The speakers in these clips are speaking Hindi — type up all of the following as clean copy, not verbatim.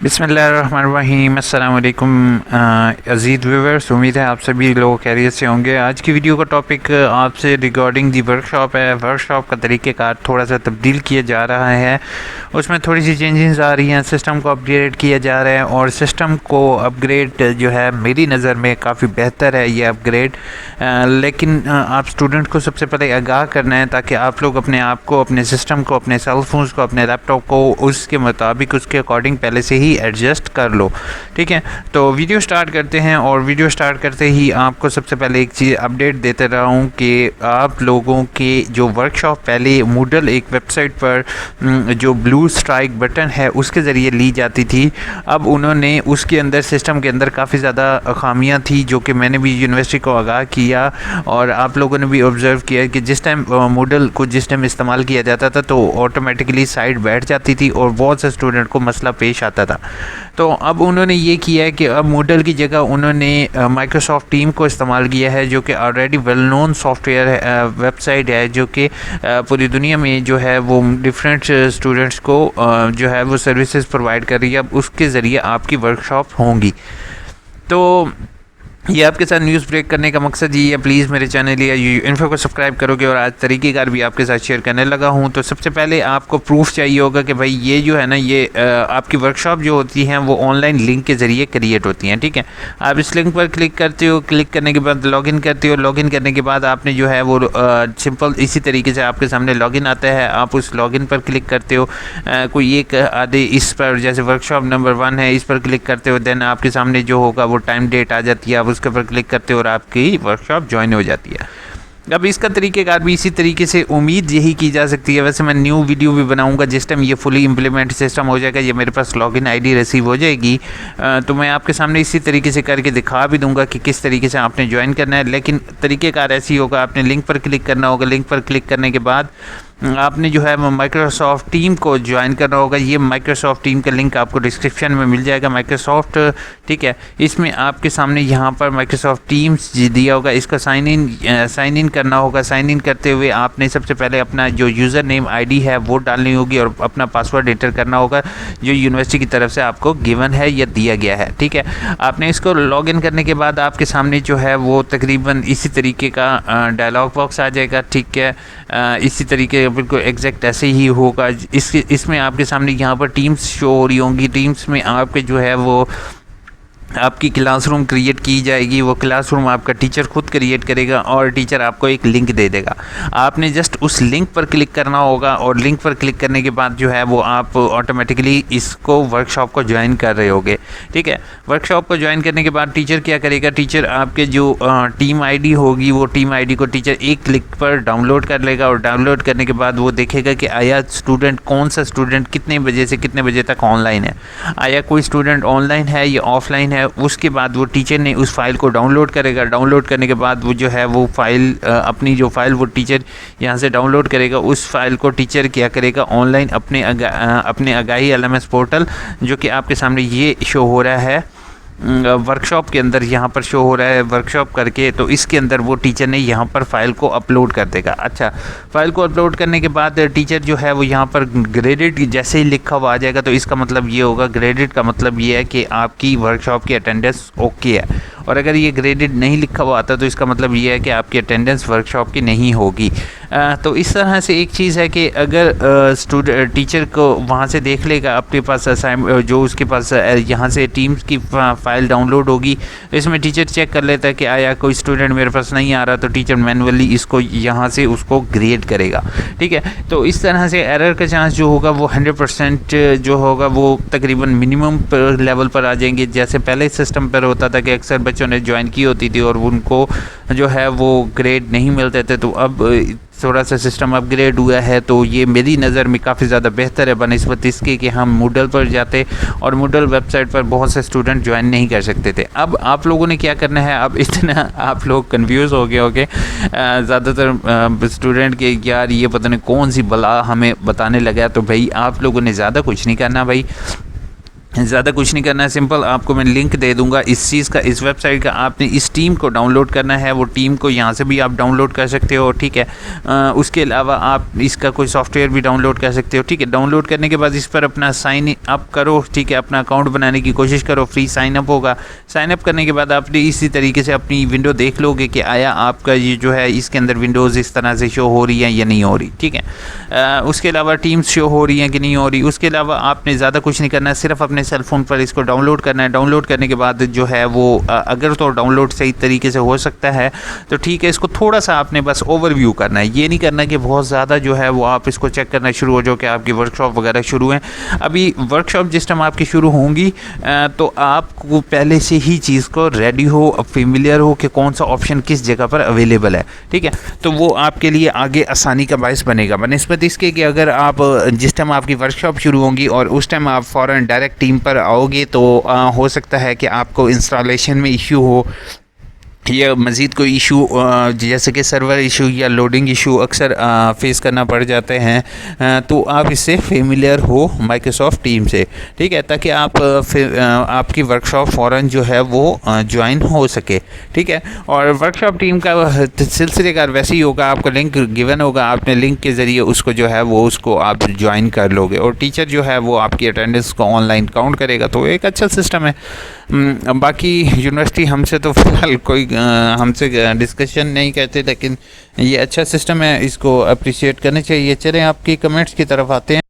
बिस्मिल्लाहिर्रहमानिर्रहीम। अस्सलाम वालेकुम अज़ीज़ व्यूअर्स, उम्मीद है आप सभी लोग खैरियत से होंगे। आज की वीडियो का टॉपिक आपसे रिगार्डिंग दी वर्कशॉप है। वर्कशॉप का तरीक़ेकार थोड़ा सा तब्दील किया जा रहा है, उसमें थोड़ी सी चेंजेस आ रही हैं, सिस्टम को अपग्रेड किया जा रहा है और सिस्टम को अपग्रेड जो है मेरी नज़र में काफ़ी बेहतर है ये अपग्रेड। लेकिन आप स्टूडेंट को सबसे पहले आगाह करना है ताकि आप लोग अपने आप को, अपने सिस्टम को, अपने सेल फोन्स को, अपने लैपटॉप को उसके मुताबिक, उसके अकॉर्डिंग पहले से ही एडजस्ट कर लो। ठीक है, तो वीडियो स्टार्ट करते हैं। और वीडियो स्टार्ट करते ही आपको सबसे पहले एक चीज़ अपडेट देते रहा हूँ कि आप लोगों के जो वर्कशॉप पहले मूडल एक वेबसाइट पर जो ब्लू स्ट्राइक बटन है उसके ज़रिए ली जाती थी, अब उन्होंने उसके अंदर सिस्टम के अंदर काफ़ी ज़्यादा खामियां थी जो कि मैंने भी यूनिवर्सिटी को आगाह किया और आप लोगों ने भी ऑब्ज़र्व किया कि जिस टाइम मूडल को जिस टाइम इस्तेमाल किया जाता था तो ऑटोमेटिकली साइड बैठ जाती थी और बहुत से स्टूडेंट को मसला पेश आता था। तो अब उन्होंने ये किया है कि अब मूडल की जगह उन्होंने माइक्रोसॉफ्ट टीम को इस्तेमाल किया है, जो कि already well known software website है, जो कि पूरी दुनिया में जो है वो डिफरेंट स्टूडेंट्स को जो है वो सर्विसेज प्रोवाइड कर रही है। अब उसके ज़रिए आपकी वर्कशॉप होंगी। तो ये आपके साथ न्यूज़ ब्रेक करने का मकसद ये है। प्लीज़ मेरे चैनल या इन्फो को सब्सक्राइब करोगे और आज तरीक़ेकार भी आपके साथ शेयर करने लगा हूँ। तो सबसे पहले आपको प्रूफ चाहिए होगा कि भाई ये जो है ना, ये आपकी वर्कशॉप जो होती हैं वो ऑनलाइन लिंक के ज़रिए क्रिएट होती हैं। ठीक है, आप इस लिंक पर क्लिक करते हो, क्लिक करने के बाद लॉगिन करते हो, लॉगिन करने के बाद आपने जो है वो सिंपल इसी तरीके से आपके सामने लॉगिन आता है। आप उस लॉगिन पर क्लिक करते हो, कोई एक आधे इस पर, जैसे वर्कशॉप नंबर 1 है, इस पर क्लिक करते हो, देन आपके सामने जो होगा वो टाइम डेट आ जाती है, आप उसके ऊपर क्लिक करते हो और आपकी वर्कशॉप ज्वाइन हो जाती है। अब इसका तरीक़ेकार भी इसी तरीके से उम्मीद यही की जा सकती है। वैसे मैं न्यू वीडियो भी बनाऊंगा जिस टाइम ये फुली इम्प्लीमेंट सिस्टम हो जाएगा, ये मेरे पास लॉगिन आईडी रिसीव हो जाएगी, तो मैं आपके सामने इसी तरीके से करके दिखा भी दूंगा कि किस तरीके से आपने ज्वाइन करना है। लेकिन तरीक़ेकार ऐसी होगा, आपने लिंक पर क्लिक करना होगा, लिंक पर क्लिक करने के बाद आपने जो है माइक्रोसॉफ्ट टीम को ज्वाइन करना होगा। ये माइक्रोसॉफ्ट टीम का लिंक आपको डिस्क्रिप्शन में मिल जाएगा, माइक्रोसॉफ्ट। ठीक है, इसमें आपके सामने यहाँ पर माइक्रोसॉफ्ट टीम्स दिया होगा, इसका साइन इन करना होगा। साइन इन करते हुए आपने सबसे पहले अपना जो यूज़र नेम आईडी है वो डालनी होगी और अपना पासवर्ड एंटर करना होगा जो यूनिवर्सिटी की तरफ से आपको गिवन है या दिया गया है। ठीक है, आपने इसको लॉग इन करने के बाद आपके सामने जो है वो तकरीबन इसी तरीके का डायलॉग बॉक्स आ जाएगा। ठीक है, इसी तरीके बिल्कुल एग्जैक्ट ऐसे ही होगा। इसमें आपके सामने यहाँ पर टीम्स शो हो रही होंगी। टीम्स में आपके जो है वो आपकी क्लासरूम क्रिएट की जाएगी। वो क्लासरूम आपका टीचर खुद क्रिएट करेगा और टीचर आपको एक लिंक दे देगा। आपने जस्ट उस लिंक पर क्लिक करना होगा और लिंक पर क्लिक करने के बाद जो है वो आप ऑटोमेटिकली इसको वर्कशॉप को ज्वाइन कर रहे होगे। ठीक है, वर्कशॉप को ज्वाइन करने के बाद टीचर क्या करेगा, टीचर आपके जो टीम आईडी होगी वो टीम आईडी को टीचर एक क्लिक पर डाउनलोड कर लेगा और डाउनलोड करने के बाद वो देखेगा कि आया स्टूडेंट, कौन सा स्टूडेंट कितने बजे से कितने बजे तक ऑनलाइन है, आया कोई स्टूडेंट ऑनलाइन है या ऑफलाइन है। उसके बाद वो टीचर ने उस फाइल को डाउनलोड करेगा। डाउनलोड करने के बाद वो जो है वो फाइल अपनी जो फाइल वो टीचर यहाँ से डाउनलोड करेगा। उस फाइल को टीचर क्या करेगा, ऑनलाइन अपने आगाही LMS पोर्टल, जो कि आपके सामने ये शो हो रहा है वर्कशॉप के अंदर, यहाँ पर शो हो रहा है वर्कशॉप करके, तो इसके अंदर वो टीचर ने यहाँ पर फाइल को अपलोड कर देगा। अच्छा, फाइल को अपलोड करने के बाद टीचर जो है वो यहाँ पर ग्रेडेड जैसे ही लिखा हुआ आ जाएगा तो इसका मतलब ये होगा, ग्रेडेड का मतलब ये है कि आपकी वर्कशॉप की अटेंडेंस ओके है। और अगर ये ग्रेडेड नहीं लिखा हुआ आता तो इसका मतलब ये है कि आपकी अटेंडेंस वर्कशॉप की नहीं होगी। तो इस तरह से एक चीज़ है कि अगर टीचर को वहाँ से देख लेगा अपने पास जो उसके पास यहाँ से टीम्स की फाइल डाउनलोड होगी, इसमें टीचर चेक कर लेता है कि आया कोई स्टूडेंट मेरे पास नहीं आ रहा, तो टीचर मैनुअली इसको यहाँ से उसको ग्रेड करेगा। ठीक है, तो इस तरह से एरर का चांस जो होगा वो 100% जो होगा वो तकरीबन मिनिमम लेवल पर आ जाएंगे। जैसे पहले सिस्टम पर होता था कि अक्सर बच्चों ने ज्वाइन की होती थी और उनको जो है वो ग्रेड नहीं मिलते थे, तो अब थोड़ा सा सिस्टम अपग्रेड हुआ है। तो ये मेरी नज़र में काफ़ी ज़्यादा बेहतर है बनिस्बत इसके कि हम मूडल पर जाते और मूडल वेबसाइट पर बहुत से स्टूडेंट ज्वाइन नहीं कर सकते थे। अब आप लोगों ने क्या करना है, अब इतना आप लोग कंफ्यूज हो गए होगे ज़्यादातर स्टूडेंट के, यार ये पता नहीं कौन सी बला हमें बताने लगा है। तो भाई आप लोगों ने ज़्यादा कुछ नहीं करना भाई, ज़्यादा कुछ नहीं करना है, सिंपल आपको मैं लिंक दे दूंगा इस चीज़ का, इस वेबसाइट का। आपने इस टीम को डाउनलोड करना है, वो टीम को यहाँ से भी आप डाउनलोड कर सकते हो, ठीक है। उसके अलावा आप इसका कोई सॉफ्टवेयर भी डाउनलोड कर सकते हो, ठीक है। डाउनलोड करने के बाद इस पर अपना साइन अप करो, ठीक है, अपना अकाउंट बनाने की कोशिश करो, फ्री साइन अप होगा। साइन अप करने के बाद आपने इसी तरीके से अपनी विंडो देख लोगे कि आया आपका ये जो है इसके अंदर विंडोज़ इस तरह से शो हो रही है या नहीं हो रही, ठीक है। उसके अलावा टीम्स शो हो रही हैं कि नहीं हो रही। उसके अलावा आपने ज़्यादा कुछ नहीं करना है, सिर्फ अपने सेल फ़ोन पर इसको डाउनलोड करना है। डाउनलोड करने के बाद जो है वो अगर तो डाउनलोड सही तरीके से हो सकता है तो ठीक है, इसको थोड़ा सा आपने बस ओवरव्यू करना है। ये नहीं करना कि बहुत ज़्यादा जो है वो आप इसको चेक करना शुरू हो जाओ कि आपकी वर्कशॉप वगैरह शुरू हैं। अभी वर्कशॉप जिस टाइम आपकी शुरू होंगी तो आपको पहले से ही चीज़ को रेडी हो, फेमिलियर हो कि कौन सा ऑप्शन किस जगह पर अवेलेबल है, ठीक है। तो वो आपके लिए आगे आसानी का बायस बनेगा बनस्बत इसके कि अगर आप जिस टाइम आपकी वर्कशॉप शुरू होंगी और उस टाइम आप फ़ौरन डायरेक्ट टीम पर आओगे तो हो सकता है कि आपको इंस्टॉलेशन में इश्यू हो या मज़ीद कोई इशू जैसे कि सर्वर इशू या लोडिंग इशू अक्सर फेस करना पड़ जाते हैं। तो आप इससे फेमिलियर हो माइक्रोसॉफ्ट टीम से, ठीक है, ताकि आप आपकी वर्कशॉप फ़ौरन जो है वो ज्वाइन हो सके, ठीक है। और वर्कशॉप टीम का सिलसिलेकार वैसे ही होगा, आपको लिंक गिवन होगा, आपने लिंक के ज़रिए उसको जो है वो उसको आप ज्वाइन कर लोगे और टीचर जो है वो आपकी अटेंडेंस को ऑनलाइन काउंट करेगा। तो एक अच्छा सिस्टम है। बाकी यूनिवर्सिटी हमसे तो फ़िलहाल कोई हमसे डिस्कशन नहीं करते, लेकिन ये अच्छा सिस्टम है, इसको अप्रिशिएट करना चाहिए। चलें आपकी कमेंट्स की तरफ आते हैं।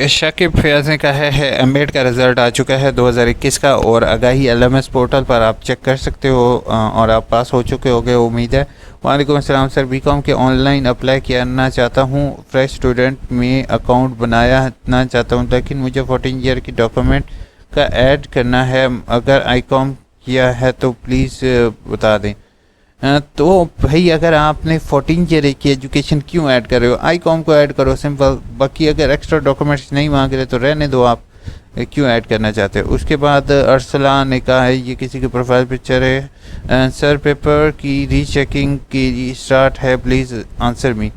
शाकिब फयाज ने कहा है एमबेड का रिज़ल्ट आ चुका है 2021 का और आगाही LMS पोर्टल पर आप चेक कर सकते हो और आप पास हो चुके होंगे उम्मीद है। वालेकुम अस्सलाम सर, बीकॉम के ऑनलाइन अप्लाई करना चाहता हूँ, फ्रेश स्टूडेंट में अकाउंट बनाना चाहता हूँ, लेकिन मुझे 14 ईयर की डॉक्यूमेंट का ऐड करना है। अगर आईकॉम किया है तो प्लीज़ बता दें। तो भाई अगर आपने 14 ईयर की एजुकेशन क्यों ऐड कर रहे हो, आईकॉम को ऐड करो सिंपल। बाकी अगर एक्स्ट्रा डॉक्यूमेंट्स नहीं मांग रहे तो रहने दो, आप क्यों ऐड करना चाहते हो। उसके बाद अरसलान ने कहा है, ये किसी की प्रोफाइल पिक्चर है, सर पेपर की रीचेकिंग की स्टार्ट है, प्लीज़ आंसर मी।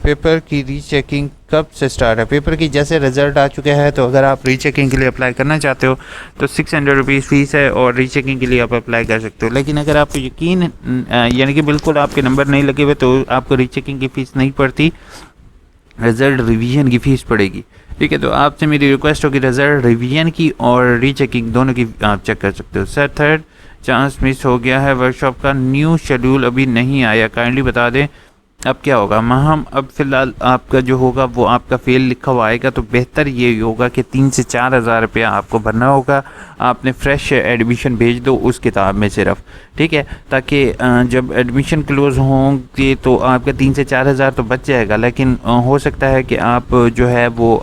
पेपर की रीचेकिंग कब से स्टार्ट है? पेपर की जैसे रिज़ल्ट आ चुका है तो अगर आप रीचेकिंग के लिए अप्लाई करना चाहते हो तो 600 रुपीज़ फ़ीस है और रीचेकिंग के लिए आप अप्लाई कर सकते हो। लेकिन अगर आपको यकीन यानी कि बिल्कुल आपके नंबर नहीं लगे हुए तो आपको रीचेकिंग की फ़ीस नहीं पड़ती, रिज़ल्ट रिवीजन की फ़ीस पड़ेगी, ठीक है। तो आपसे मेरी रिक्वेस्ट होगी रिज़ल्ट रिवीजन की और रीचेकिंग दोनों की आप चेक कर सकते हो। सर थर्ड चांस मिस हो गया है, वर्कशॉप का न्यू शेड्यूल अभी नहीं आया, काइंडली बता दें अब क्या होगा। महम अब फ़िलहाल आपका जो होगा वो आपका फेल लिखा हुआ आएगा, तो बेहतर ये होगा कि 3 से 4 हज़ार रुपया आपको भरना होगा। आपने फ्रेश एडमिशन भेज दो उस किताब में सिर्फ, ठीक है, ताकि जब एडमिशन क्लोज़ होंगे तो आपका 3 से 4 हज़ार तो बच जाएगा। लेकिन हो सकता है कि आप जो है वो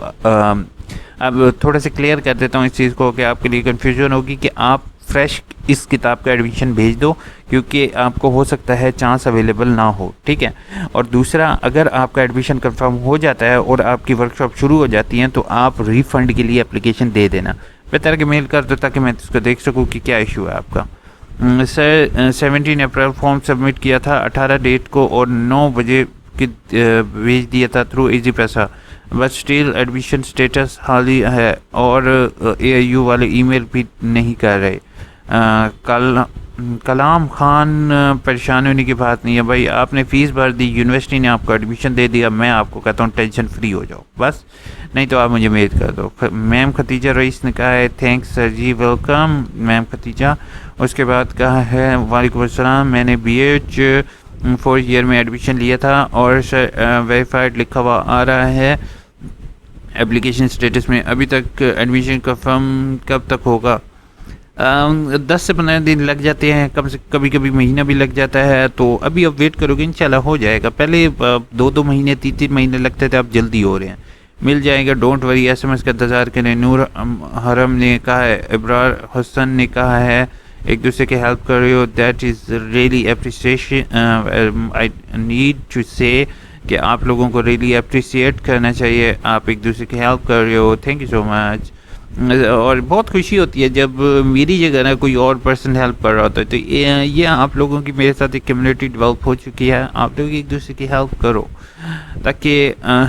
अब थोड़ा सा क्लियर कर देता हूँ इस चीज़ को कि आपके लिए कन्फ्यूजन होगी कि आप फ्रेश इस किताब का एडमिशन भेज दो, क्योंकि आपको हो सकता है चांस अवेलेबल ना हो, ठीक है। और दूसरा, अगर आपका एडमिशन कंफर्म हो जाता है और आपकी वर्कशॉप शुरू हो जाती है तो आप रिफ़ंड के लिए एप्लीकेशन दे देना, बेहतर कि मेल कर दो ताकि मैं इसको देख सकूँ कि क्या इशू है आपका। सर 17 अप्रैल फॉर्म सबमिट किया था 18 डेट को और 9 बजे की भेज दिया था थ्रू इजी पैसा, बट स्टिल एडमिशन स्टेटस हाल ही है और AIU वाले ईमेल भी नहीं कर रहे। कलाम खान परेशान होने की बात नहीं है भाई, आपने फ़ीस भर दी, यूनिवर्सिटी ने आपको एडमिशन दे दिया, मैं आपको कहता हूँ टेंशन फ्री हो जाओ बस, नहीं तो आप मुझे मेल कर दो। मैम खतीजा रईस ने कहा है थैंक्स सर जी, वेलकम मैम खतीजा। उसके बाद कहा है वालेकुम अस्सलाम, मैंने BH 4 ईयर में एडमिशन लिया था और वेरीफाइड लिखा हुआ आ रहा है एप्लीकेशन स्टेटस में, अभी तक एडमिशन कंफर्म कब तक होगा? 10 से 15 दिन लग जाते हैं, कम से कभी कभी महीना भी लग जाता है, तो अभी अब वेट करोगे इंशाल्लाह हो जाएगा। पहले 2-2 महीने 3-3 महीने लगते थे, अब जल्दी हो रहे हैं, मिल जाएगा, डोंट वरी। SMS का इंतज़ार करें। नूर हरम ने कहा है, इब्रार हसन ने कहा है एक दूसरे के हेल्प कर रहे हो, that is really appreciation, I need to say कि आप लोगों को रियली अप्रिसिएट करना चाहिए, आप एक दूसरे की हेल्प कर रहे हो, थैंक यू सो मच। और बहुत खुशी होती है जब मेरी जगह ना कोई और पर्सन हेल्प कर रहा होता है, तो ये आप लोगों की मेरे साथ एक कम्युनिटी डेवलप हो चुकी है। आप लोग एक दूसरे की हेल्प करो ताकि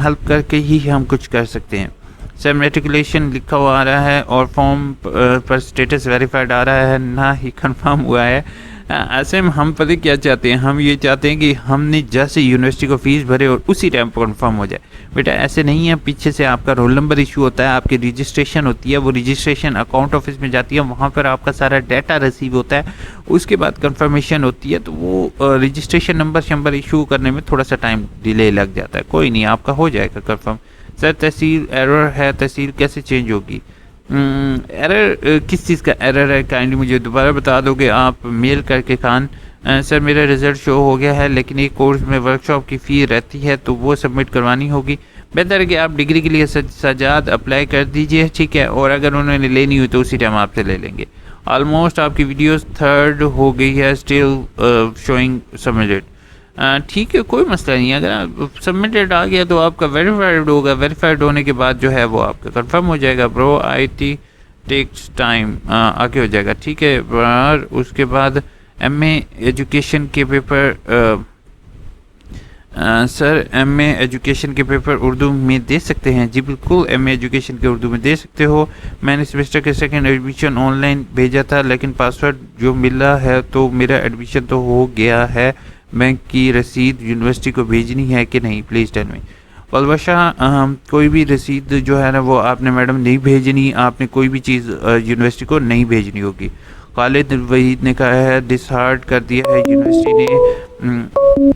हेल्प करके ही हम कुछ कर सकते हैं। सर मेट्रिकुलेशन लिखा हुआ आ रहा है और फॉर्म पर स्टेटस वेरीफाइड आ रहा है, ना ही कंफर्म हुआ है। ऐसे में हम पता क्या चाहते हैं, हम ये चाहते हैं कि हमने जैसे यूनिवर्सिटी को फीस भरे और उसी टाइम पर कंफर्म हो जाए। बेटा ऐसे नहीं है, पीछे से आपका रोल नंबर इशू होता है, आपकी रजिस्ट्रेशन होती है, वो रजिस्ट्रेशन अकाउंट ऑफिस में जाती है, वहाँ पर आपका सारा डाटा रिसीव होता है, उसके बाद कंफर्मेशन होती है। तो वो रजिस्ट्रेशन नंबर इशू करने में थोड़ा सा टाइम डिले लग जाता है। कोई नहीं, आपका हो जाएगा कंफर्म। सर तहसील एरर है, तहसील कैसे चेंज होगी? एरर किस चीज़ का एरर है, काइंडली मुझे दोबारा बता दोगे आप मेल करके? खान सर मेरा रिज़ल्ट शो हो गया है, लेकिन एक कोर्स में वर्कशॉप की फ़ी रहती है तो वो सबमिट करवानी होगी। बेहतर है कि आप डिग्री के लिए सजाद अप्लाई कर दीजिए, ठीक है, और अगर उन्होंने लेनी हुई तो उसी टाइम आपसे ले लेंगे। ऑलमोस्ट आपकी वीडियोस 3rd हो गई है, स्टिल शोइंग सबमिटेड। ठीक है, कोई मसला नहीं है। अगर सबमिटेड आ गया तो आपका वेरीफाइड होगा, वेरीफाइड होने के बाद जो है वो आपका कंफर्म हो जाएगा। ब्रो IT टेक्स टाइम, आगे हो जाएगा, ठीक है। और उसके बाद MA एजुकेशन के पेपर, सर MA एजुकेशन के पेपर उर्दू में दे सकते हैं? जी बिल्कुल, MA एजुकेशन के उर्दू में दे सकते हो। मैंने सेमेस्टर के सेकंड एडमिशन ऑनलाइन भेजा था, लेकिन पासवर्ड जो मिला है तो मेरा एडमिशन तो हो गया है। बैंक की रसीद यूनिवर्सिटी को भेजनी है कि नहीं, प्लीज़ टेल मी। अलबशा कोई भी रसीद जो है ना वो आपने मैडम नहीं भेजनी, आपने कोई भी चीज़ यूनिवर्सिटी को नहीं भेजनी होगी। खालिद वहीद ने कहा है डिसहार्ड कर दिया है यूनिवर्सिटी ने।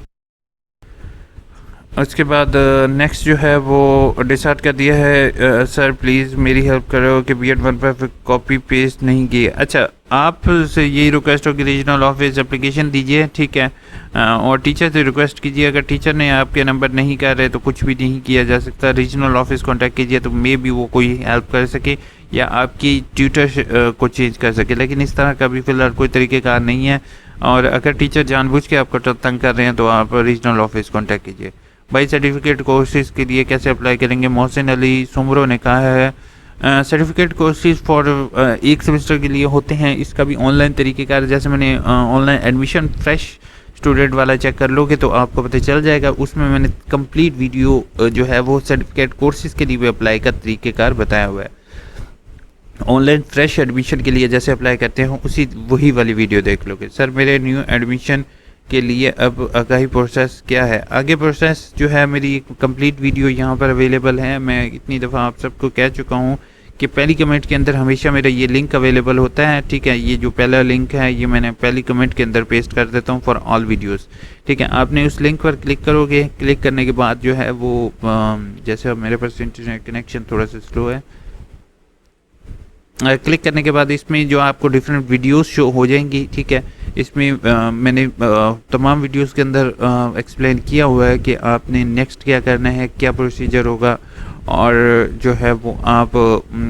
उसके बाद नेक्स्ट जो है वो डिसाइड कर दिया है। सर प्लीज़ मेरी हेल्प करो कि B.Ed 1 पर कॉपी पेस्ट नहीं किए। अच्छा, आप से यही रिक्वेस्ट हो कि रीजनल ऑफिस एप्लीकेशन दीजिए, ठीक है, और टीचर से रिक्वेस्ट कीजिए। अगर टीचर ने आपके नंबर नहीं कर रहे तो कुछ भी नहीं किया जा सकता। रीजनल ऑफिस कांटेक्ट कीजिए तो मे भी वो कोई हेल्प कर सके या आपकी ट्यूटर को चेंज कर सके, लेकिन इस तरह का भी फ़िलहाल कोई तरीक़ेकार नहीं है। और अगर टीचर जानबूझ के आपको तंग कर रहे हैं तो आप रीजनल ऑफिस कांटेक्ट कीजिए। भाई सर्टिफिकेट कोर्सेज के लिए कैसे अप्लाई करेंगे? मोहसिन अली सुमरो ने कहा है सर्टिफिकेट कोर्सेज फॉर एक सेमेस्टर के लिए होते हैं। इसका भी ऑनलाइन तरीक़ेकार, जैसे मैंने ऑनलाइन एडमिशन फ्रेश स्टूडेंट वाला चेक कर लोगे तो आपको पता चल जाएगा। उसमें मैंने कंप्लीट वीडियो जो है वो सर्टिफिकेट कोर्सेज के लिए भी अप्लाई का तरीक़ेकार बताया हुआ है। ऑनलाइन फ्रेश एडमिशन के लिए जैसे अप्लाई करते हैं उसी वही वाली वीडियो देख लोगे। सर मेरे न्यू एडमिशन के लिए अब आगाही प्रोसेस क्या है? आगे प्रोसेस जो है मेरी कंप्लीट वीडियो यहाँ पर अवेलेबल है। मैं इतनी दफ़ा आप सबको कह चुका हूँ कि पहली कमेंट के अंदर हमेशा मेरा ये लिंक अवेलेबल होता है, ठीक है। ये जो पहला लिंक है ये मैंने पहली कमेंट के अंदर पेस्ट कर देता हूँ फॉर ऑल वीडियोस, ठीक है। आपने उस लिंक पर क्लिक करोगे, क्लिक करने के बाद जो है वो जैसे अब मेरे पास इंटरनेट कनेक्शन थोड़ा सा स्लो है, क्लिक करने के बाद इसमें जो आपको डिफरेंट वीडियोस शो हो जाएंगी, ठीक है। इसमें मैंने तमाम वीडियोस के अंदर एक्सप्लेन किया हुआ है कि आपने नेक्स्ट क्या करना है, क्या प्रोसीजर होगा, और जो है वो आप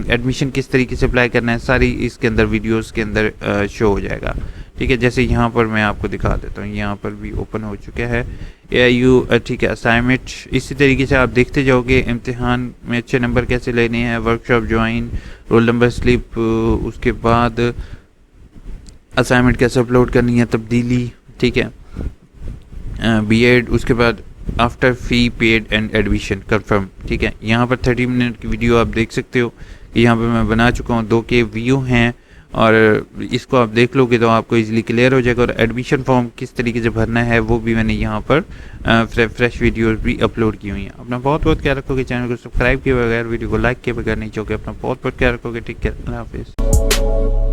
एडमिशन किस तरीके से अप्लाई करना है, सारी इसके अंदर वीडियोस के अंदर शो हो जाएगा, ठीक है। जैसे यहाँ पर मैं आपको दिखा देता हूँ, यहाँ पर भी ओपन हो चुका है AIU, ठीक है। असाइनमेंट इसी तरीके से आप देखते जाओगे। इम्तिहान में अच्छे नंबर कैसे लेने हैं, workshop join, roll number slip, उसके बाद असाइनमेंट कैसे अपलोड करनी है, तब्दीली, ठीक है, B.Ed, उसके बाद after fee paid and admission confirm, ठीक है। यहाँ पर 30 मिनट की वीडियो आप देख सकते हो कि यहाँ पर मैं बना चुका हूँ, 2K व्यू हैं, और इसको आप देख लोगे तो आपको इजीली क्लियर हो जाएगा। और एडमिशन फॉर्म किस तरीके से भरना है वो भी मैंने यहाँ पर फ्रेश वीडियोस भी अपलोड की हुई हैं। अपना बहुत बहुत ख्याल रखोगे, चैनल को सब्सक्राइब किए बगैर, वीडियो को लाइक किए बगैर नहीं छोड़ोगे। अपना बहुत बहुत ख्याल रखोगे, ठीक है। अल्लाह हाफिज़।